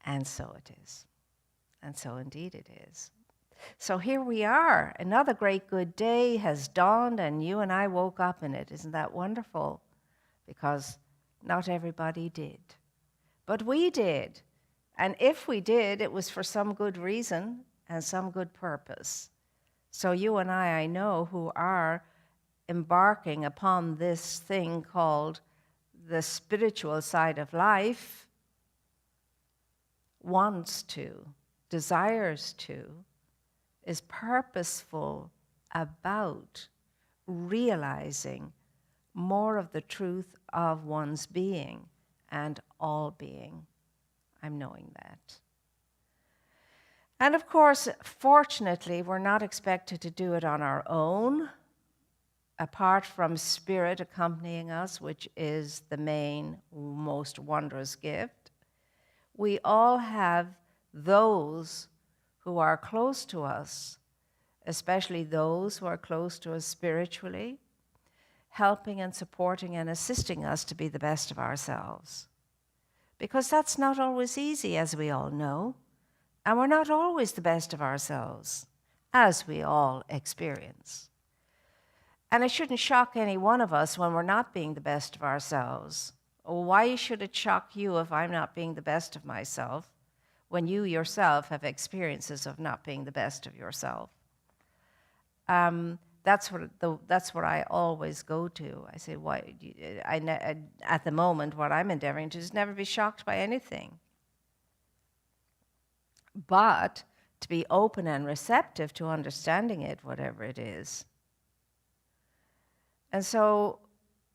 And so it is. And so indeed it is. So here we are. Another great good day has dawned, and you and I woke up in it. Isn't that wonderful? Because not everybody did. But we did. And if we did, it was for some good reason and some good purpose. So you and I know, who are embarking upon this thing called the spiritual side of life, wants to, desires to, is purposeful about realizing more of the truth of one's being and all being. I'm knowing that. And of course, fortunately, we're not expected to do it on our own, apart from Spirit accompanying us, which is the main, most wondrous gift. We all have those who are close to us, especially those who are close to us spiritually, helping and supporting and assisting us to be the best of ourselves. Because that's not always easy, as we all know. And we're not always the best of ourselves, as we all experience. And it shouldn't shock any one of us when we're not being the best of ourselves. Why should it shock you if I'm not being the best of myself when you yourself have experiences of not being the best of yourself? That's what I always go to. I say, at the moment, what I'm endeavoring to is never be shocked by anything, but to be open and receptive to understanding it, whatever it is. And so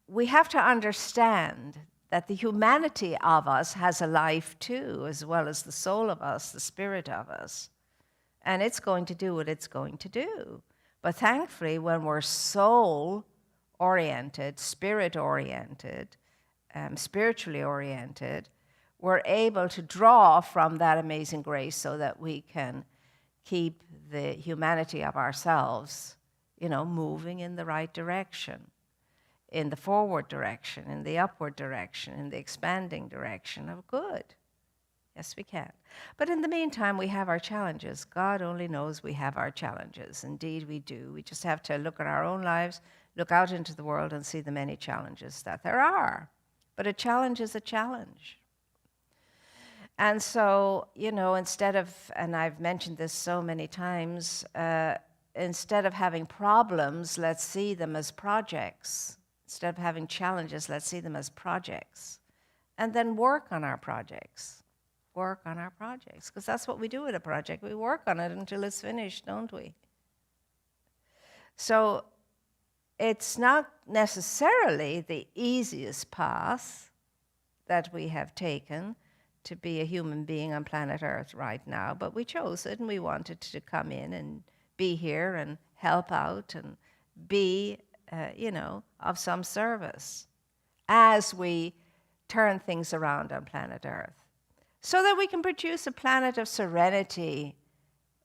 we have to understand that the humanity of us has a life too, as well as the soul of us, the spirit of us. And it's going to do what it's going to do. But thankfully, when we're soul-oriented, spirit-oriented, spiritually oriented, we're able to draw from that amazing grace so that we can keep the humanity of ourselves, moving in the right direction, in the forward direction, in the upward direction, in the expanding direction of good. Yes, we can. But in the meantime, we have our challenges. God only knows we have our challenges. Indeed, we do. We just have to look at our own lives, look out into the world, and see the many challenges that there are. But a challenge is a challenge. And so, instead of, and I've mentioned this so many times, instead of having problems, let's see them as projects. Instead of having challenges, let's see them as projects. And then work on our projects. Work on our projects, because that's what we do with a project. We work on it until it's finished, don't we? So it's not necessarily the easiest path that we have taken to be a human being on planet Earth right now, but we chose it, and we wanted to come in and be here and help out and be, of some service as we turn things around on planet Earth, so that we can produce a planet of serenity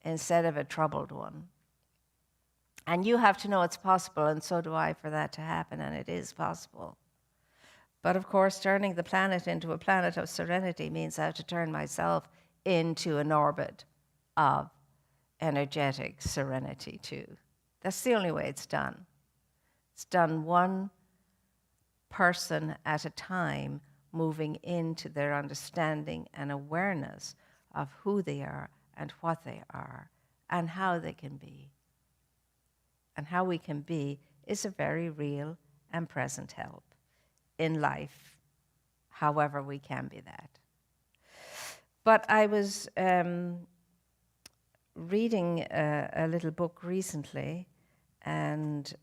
instead of a troubled one. And you have to know it's possible, and so do I, for that to happen, and it is possible. But of course, turning the planet into a planet of serenity means I have to turn myself into an orbit of energetic serenity too. That's the only way it's done. It's done one person at a time, moving into their understanding and awareness of who they are and what they are and how they can be. And how we can be is a very real and present help in life, however we can be that. But I was reading a little book recently, and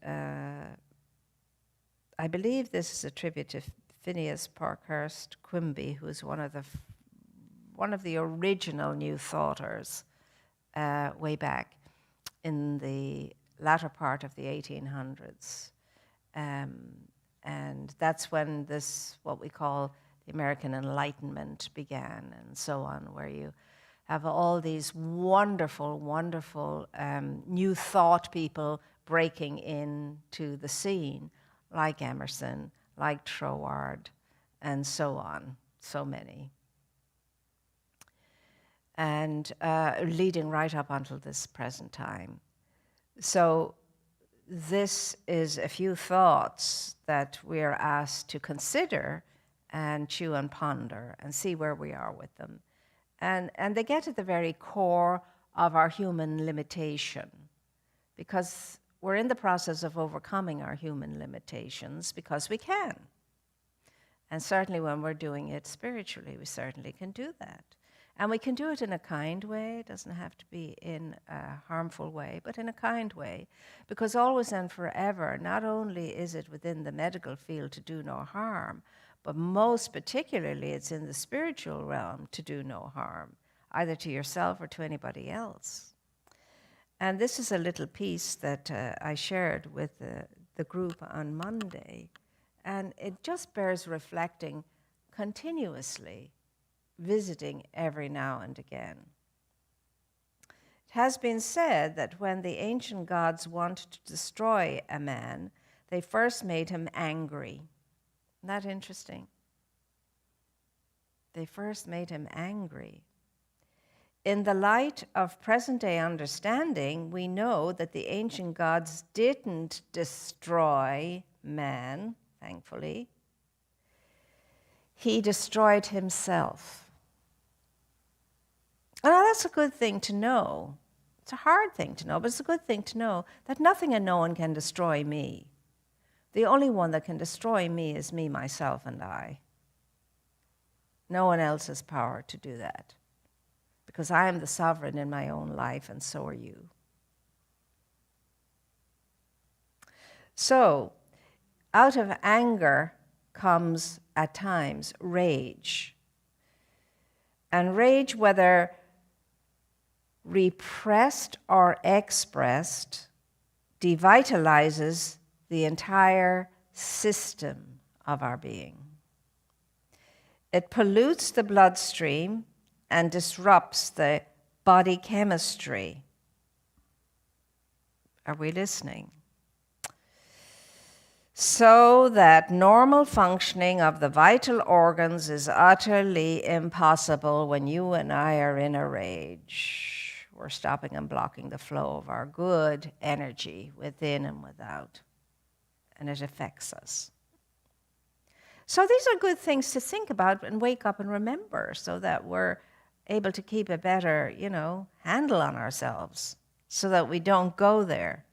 I believe this is a tribute to Phineas Parkhurst Quimby, who is one of the original New Thoughters way back in the latter part of the 1800s. And that's when this, what we call the American Enlightenment began, and so on, where you have all these wonderful, wonderful new thought people breaking into the scene, like Emerson, like Troward, and so on, so many. and leading right up until this present time. So this is a few thoughts that we're asked to consider and chew and ponder and see where we are with them. And they get at the very core of our human limitation, because we're in the process of overcoming our human limitations because we can. And certainly when we're doing it spiritually, we certainly can do that. And we can do it in a kind way. It doesn't have to be in a harmful way, but in a kind way. Because always and forever, not only is it within the medical field to do no harm, but most particularly it's in the spiritual realm to do no harm, either to yourself or to anybody else. And this is a little piece that I shared with the group on Monday. And it just bears reflecting continuously, visiting every now and again. It has been said that when the ancient gods wanted to destroy a man, they first made him angry. Isn't that interesting? They first made him angry. In the light of present-day understanding, we know that the ancient gods didn't destroy man, thankfully. He destroyed himself. Well, that's a good thing to know. It's a hard thing to know, but it's a good thing to know that nothing and no one can destroy me. The only one that can destroy me is me, myself, and I. No one else has power to do that, because I am the sovereign in my own life, and so are you. So, out of anger comes, at times, rage. And rage, whether repressed or expressed, devitalizes the entire system of our being. It pollutes the bloodstream and disrupts the body chemistry. Are we listening? So that normal functioning of the vital organs is utterly impossible when you and I are in a rage. We're stopping and blocking the flow of our good energy within and without, and it affects us. So these are good things to think about and wake up and remember, so that we're able to keep a better, handle on ourselves, so that we don't go there.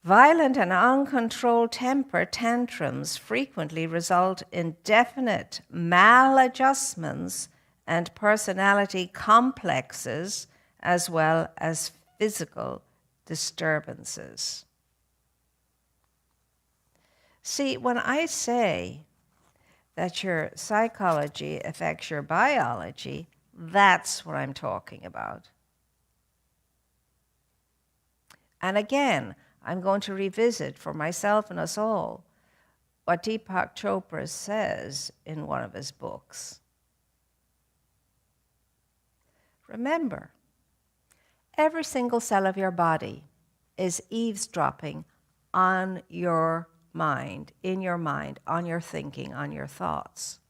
Violent and uncontrolled temper tantrums frequently result in definite maladjustments and personality complexes, as well as physical disturbances. See, when I say that your psychology affects your biology, that's what I'm talking about. And again, I'm going to revisit for myself and us all what Deepak Chopra says in one of his books. Remember, every single cell of your body is eavesdropping on your mind, in your mind, on your thinking, on your thoughts,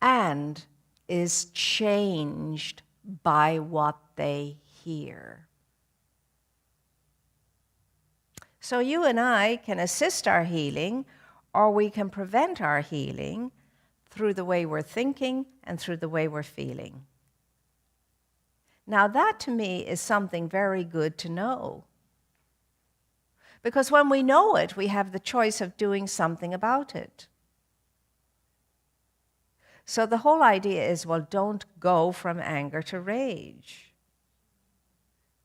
and is changed by what they hear. So you and I can assist our healing, or we can prevent our healing through the way we're thinking and through the way we're feeling. Now that to me is something very good to know. Because when we know it, we have the choice of doing something about it. So the whole idea is, well, don't go from anger to rage.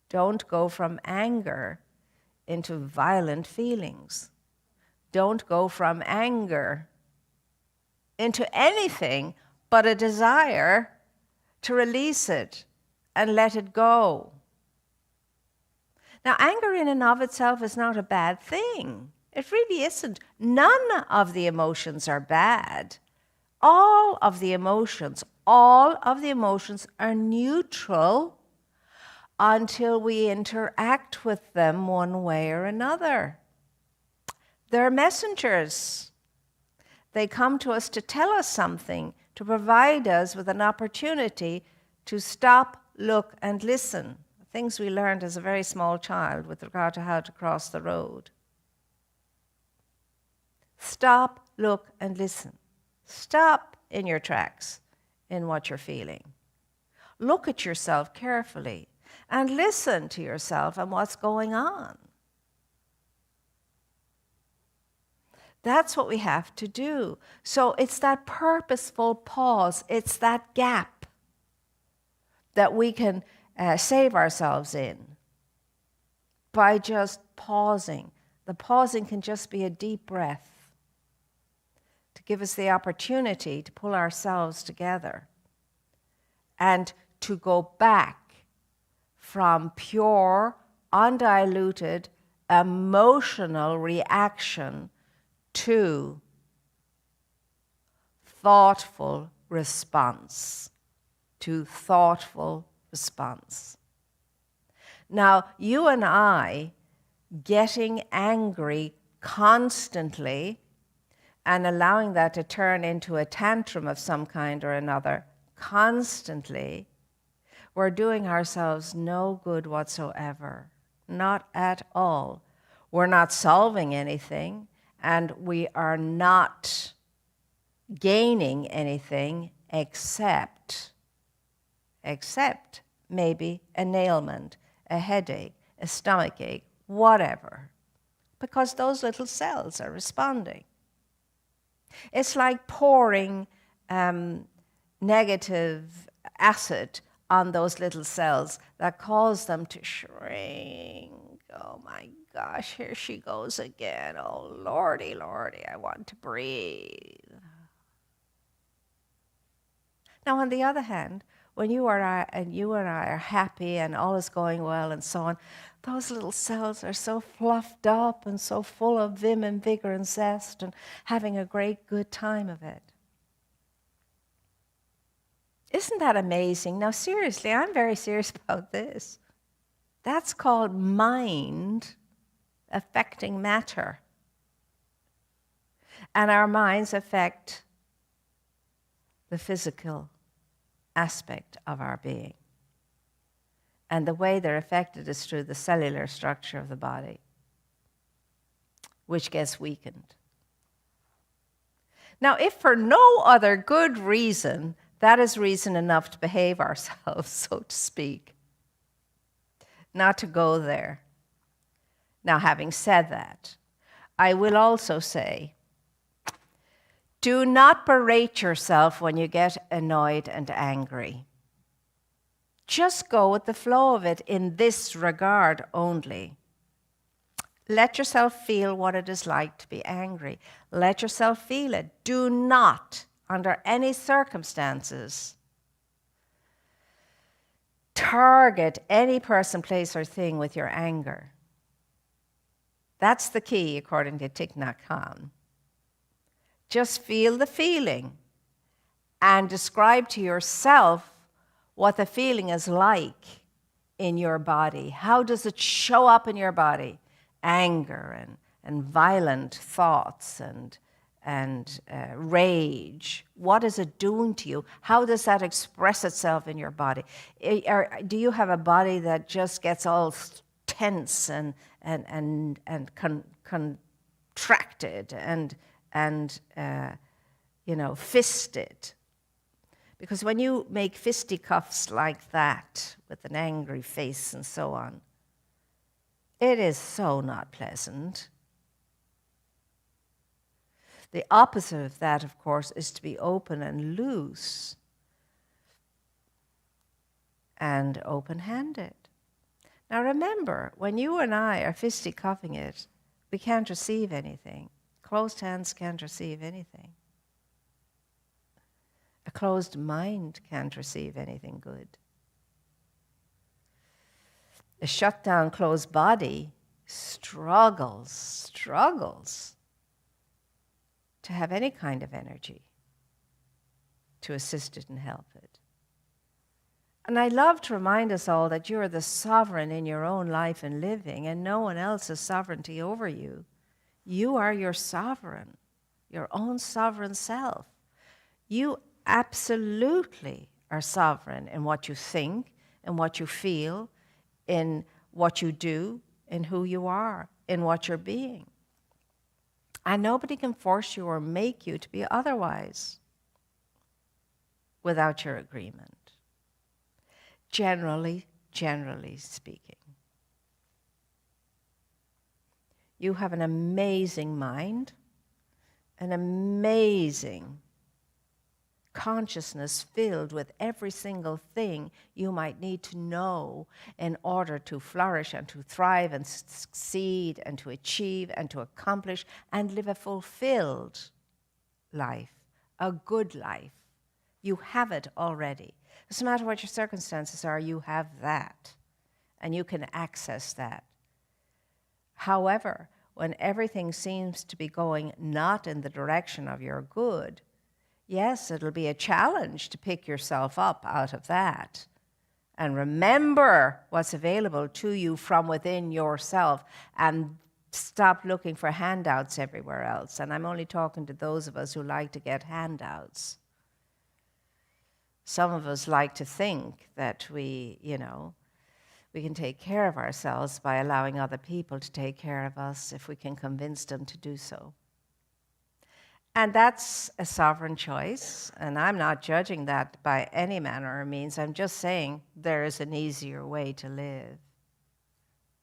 Don't go from anger into violent feelings. Don't go from anger into anything but a desire to release it and let it go. Now, anger in and of itself is not a bad thing. It really isn't. None of the emotions are bad. All of the emotions are neutral until we interact with them one way or another. They're messengers. They come to us to tell us something, to provide us with an opportunity to stop, look, and listen. Things we learned as a very small child with regard to how to cross the road. Stop, look, and listen. Stop in your tracks in what you're feeling. Look at yourself carefully and listen to yourself and what's going on. That's what we have to do. So it's that purposeful pause. It's that gap that we can save ourselves in by just pausing. The pausing can just be a deep breath to give us the opportunity to pull ourselves together and to go back from pure, undiluted, emotional reaction to thoughtful response. Now, you and I getting angry constantly and allowing that to turn into a tantrum of some kind or another constantly, we're doing ourselves no good whatsoever. Not at all. We're not solving anything, and we are not gaining anything except maybe an ailment, a headache, a stomachache, whatever, because those little cells are responding. It's like pouring negative acid on those little cells that cause them to shrink. Oh my gosh, here she goes again. Oh Lordy, Lordy, I want to breathe. Now, on the other hand, when you and I are happy and all is going well and so on, those little cells are so fluffed up and so full of vim and vigor and zest and having a great good time of it. Isn't that amazing? Now, seriously, I'm very serious about this. That's called mind affecting matter. And our minds affect the physical aspect of our being. And the way they're affected is through the cellular structure of the body, which gets weakened. Now, if for no other good reason, that is reason enough to behave ourselves, so to speak, not to go there. Now, having said that, I will also say, do not berate yourself when you get annoyed and angry. Just go with the flow of it in this regard only. Let yourself feel what it is like to be angry. Let yourself feel it. Do not, under any circumstances, target any person, place, or thing with your anger. That's the key, according to Thich Nhat Hanh. Just feel the feeling and describe to yourself what the feeling is like in your body. How does it show up in your body? Anger and violent thoughts and rage. What is it doing to you? How does that express itself in your body? Do you have a body that just gets all tense and contracted and fisted? Because when you make fisticuffs like that with an angry face and so on, it is so not pleasant. The opposite of that, of course, is to be open and loose and open-handed. Now remember, when you and I are fisticuffing it, we can't receive anything. Closed hands can't receive anything. A closed mind can't receive anything good. A shut down, closed body struggles to have any kind of energy to assist it and help it. And I love to remind us all that you are the sovereign in your own life and living, and no one else has sovereignty over you. You are your sovereign, your own sovereign self. You absolutely are sovereign in what you think, in what you feel, in what you do, in who you are, in what you're being. And nobody can force you or make you to be otherwise without your agreement. Generally speaking. You have an amazing mind, an amazing consciousness filled with every single thing you might need to know in order to flourish and to thrive and succeed and to achieve and to accomplish and live a fulfilled life, a good life. You have it already. It doesn't matter what your circumstances are, you have that, and you can access that. However, when everything seems to be going not in the direction of your good, yes, it'll be a challenge to pick yourself up out of that and remember what's available to you from within yourself and stop looking for handouts everywhere else. And I'm only talking to those of us who like to get handouts. Some of us like to think that we can take care of ourselves by allowing other people to take care of us if we can convince them to do so. And that's a sovereign choice, and I'm not judging that by any manner or means. I'm just saying there is an easier way to live.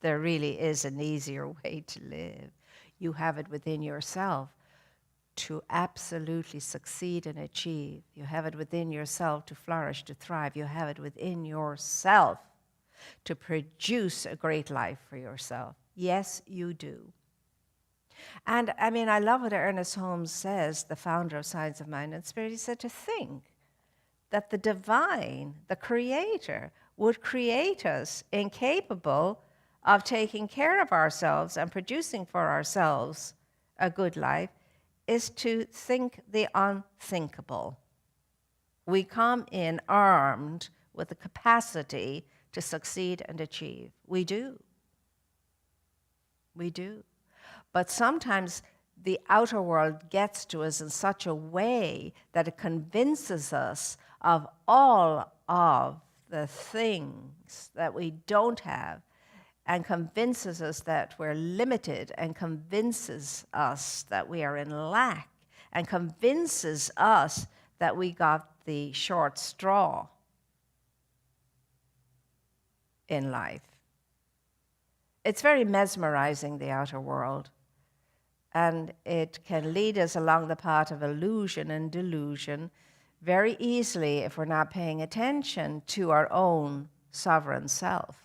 There really is an easier way to live. You have it within yourself to absolutely succeed and achieve. You have it within yourself to flourish, to thrive. You have it within yourself to produce a great life for yourself. Yes, you do. And I mean, I love what Ernest Holmes says, the founder of Science of Mind and Spirit. He said to think that the divine, the creator, would create us incapable of taking care of ourselves and producing for ourselves a good life is to think the unthinkable. We come in armed with the capacity to succeed and achieve. We do. We do. But sometimes the outer world gets to us in such a way that it convinces us of all of the things that we don't have, and convinces us that we're limited, and convinces us that we are in lack, and convinces us that we got the short straw in life. It's very mesmerizing, the outer world. And it can lead us along the path of illusion and delusion very easily if we're not paying attention to our own sovereign self.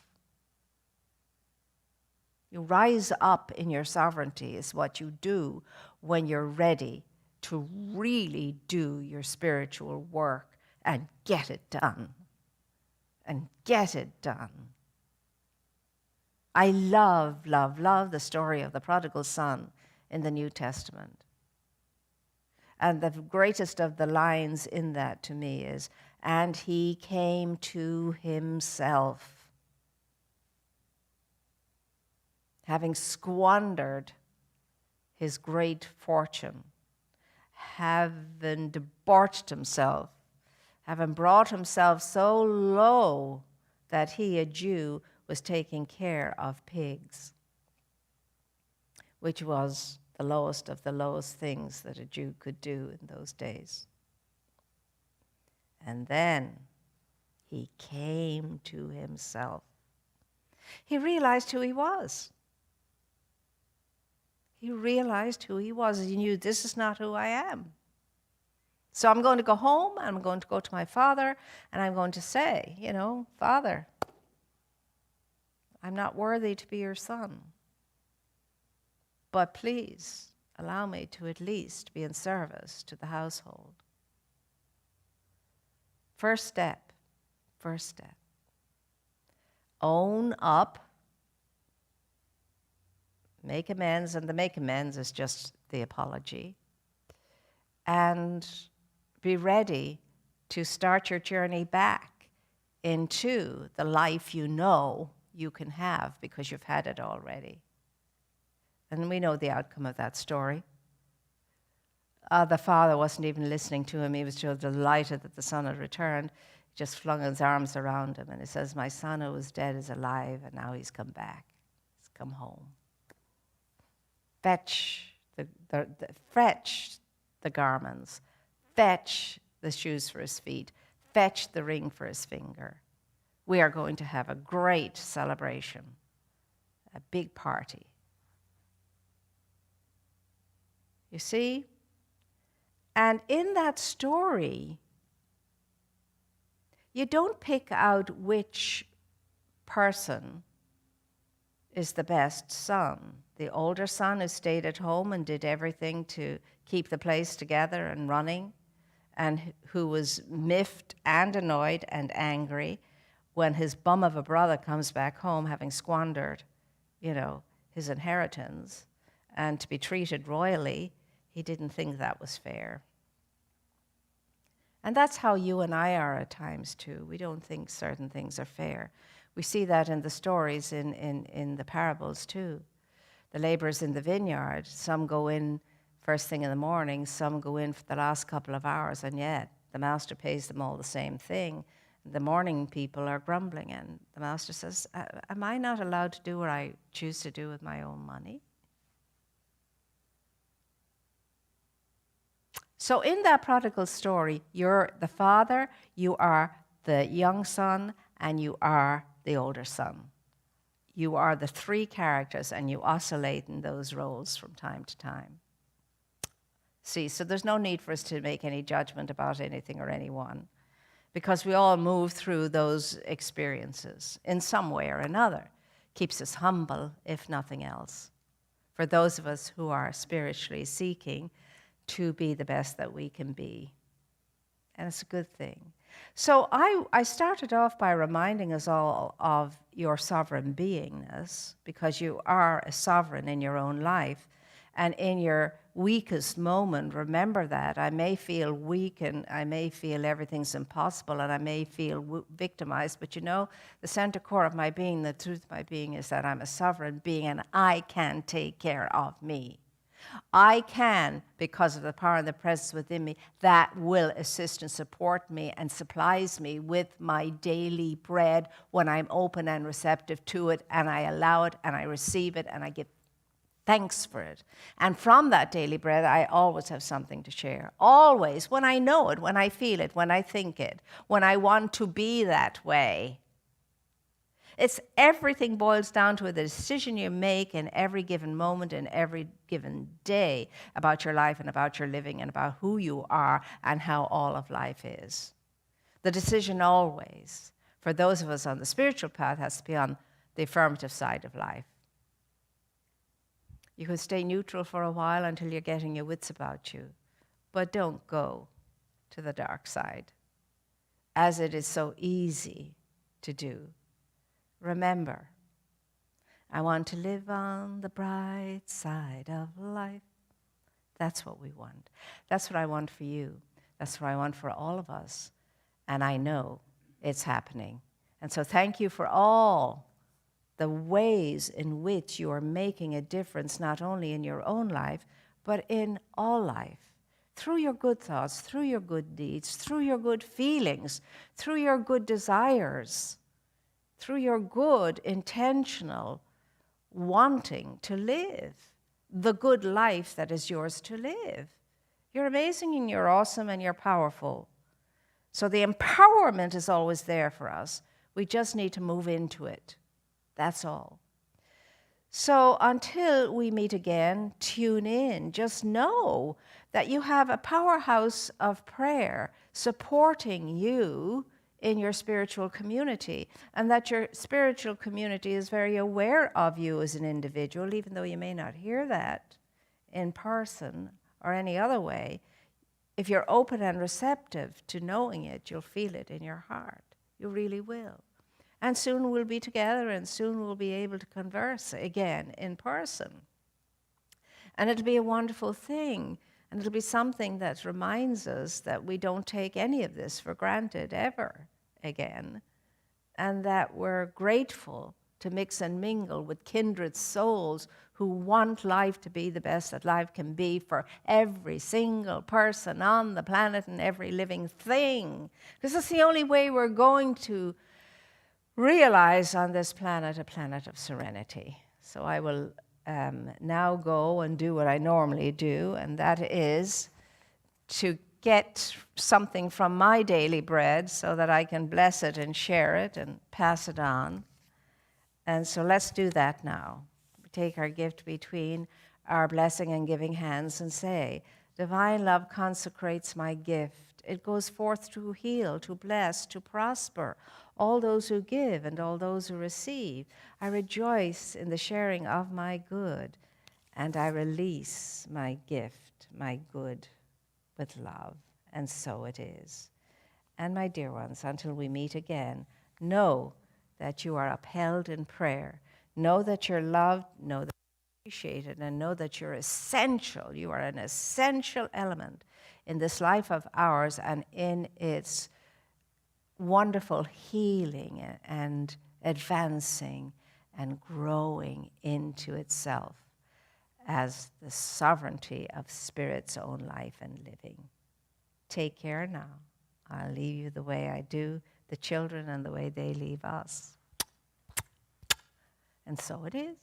You rise up in your sovereignty is what you do when you're ready to really do your spiritual work and get it done. And get it done. I love, love, love the story of the prodigal son in the New Testament. And the greatest of the lines in that to me is, and he came to himself, having squandered his great fortune, having debauched himself, having brought himself so low that he, a Jew, was taking care of pigs, which was the lowest of the lowest things that a Jew could do in those days. And then he came to himself. He realized who he was. He realized who he was. He knew, this is not who I am. So I'm going to go home, and I'm going to go to my father, and I'm going to say, Father, I'm not worthy to be your son, but please allow me to at least be in service to the household. First step. Own up, make amends, and the make amends is just the apology, and be ready to start your journey back into the life you know you can have because you've had it already. And we know the outcome of that story. The father wasn't even listening to him. He was just delighted that the son had returned. He just flung his arms around him, and he says, "My son who was dead is alive, and now he's come back. He's come home. Fetch fetch the garments. Fetch the shoes for his feet. Fetch the ring for his finger. We are going to have a great celebration, a big party." You see? And in that story, you don't pick out which person is the best son. The older son who stayed at home and did everything to keep the place together and running, and who was miffed and annoyed and angry when his bum of a brother comes back home having squandered, his inheritance, and to be treated royally. He didn't think that was fair. And that's how you and I are at times too. We don't think certain things are fair. We see that in the stories in the parables too. The laborers in the vineyard, some go in first thing in the morning, some go in for the last couple of hours, and yet the master pays them all the same thing. The morning people are grumbling, and the master says, "Am I not allowed to do what I choose to do with my own money?" So in that prodigal story, you're the father, you are the young son, and you are the older son. You are the three characters, and you oscillate in those roles from time to time. See, so there's no need for us to make any judgment about anything or anyone, because we all move through those experiences in some way or another. Keeps us humble, if nothing else, for those of us who are spiritually seeking to be the best that we can be. And it's a good thing. So I started off by reminding us all of your sovereign beingness, because you are a sovereign in your own life. And in your weakest moment, remember that. I may feel weak, and I may feel everything's impossible, and I may feel victimized, but the center core of my being, the truth of my being, is that I'm a sovereign being, and I can take care of me. I can, because of the power and the presence within me, that will assist and support me and supplies me with my daily bread when I'm open and receptive to it, and I allow it, and I receive it, and I give thanks for it. And from that daily bread, I always have something to share. Always, when I know it, when I feel it, when I think it, when I want to be that way. Everything boils down to the decision you make in every given moment, in every given day, about your life and about your living and about who you are and how all of life is. The decision always, for those of us on the spiritual path, has to be on the affirmative side of life. You can stay neutral for a while until you're getting your wits about you, but don't go to the dark side, as it is so easy to do. Remember, I want to live on the bright side of life. That's what we want. That's what I want for you. That's what I want for all of us. And I know it's happening. And so thank you for all the ways in which you are making a difference, not only in your own life, but in all life. Through your good thoughts, through your good deeds, through your good feelings, through your good desires, through your good, intentional wanting to live the good life that is yours to live. You're amazing, and you're awesome, and you're powerful. So the empowerment is always there for us. We just need to move into it. That's all. So until we meet again, tune in. Just know that you have a powerhouse of prayer supporting you in your spiritual community, and that your spiritual community is very aware of you as an individual, even though you may not hear that in person or any other way. If you're open and receptive to knowing it, you'll feel it in your heart. You really will. And soon we'll be together, and soon we'll be able to converse again in person. And it'll be a wonderful thing. And it'll be something that reminds us that we don't take any of this for granted ever again, and that we're grateful to mix and mingle with kindred souls who want life to be the best that life can be for every single person on the planet and every living thing. Because that's the only way we're going to realize on this planet a planet of serenity. So I will now go and do what I normally do, and that is to get something from my daily bread so that I can bless it and share it and pass it on. And so let's do that now. Take our gift between our blessing and giving hands and say, divine love consecrates my gift. It goes forth to heal, to bless, to prosper all those who give and all those who receive. I rejoice in the sharing of my good, and I release my gift, my good, with love. And so it is. And my dear ones, until we meet again, know that you are upheld in prayer. Know that you're loved, know that you're appreciated, and know that you're essential. You are an essential element in this life of ours and in its wonderful healing and advancing and growing into itself as the sovereignty of Spirit's own life and living. Take care now. I'll leave you the way I do the children and the way they leave us. And so it is.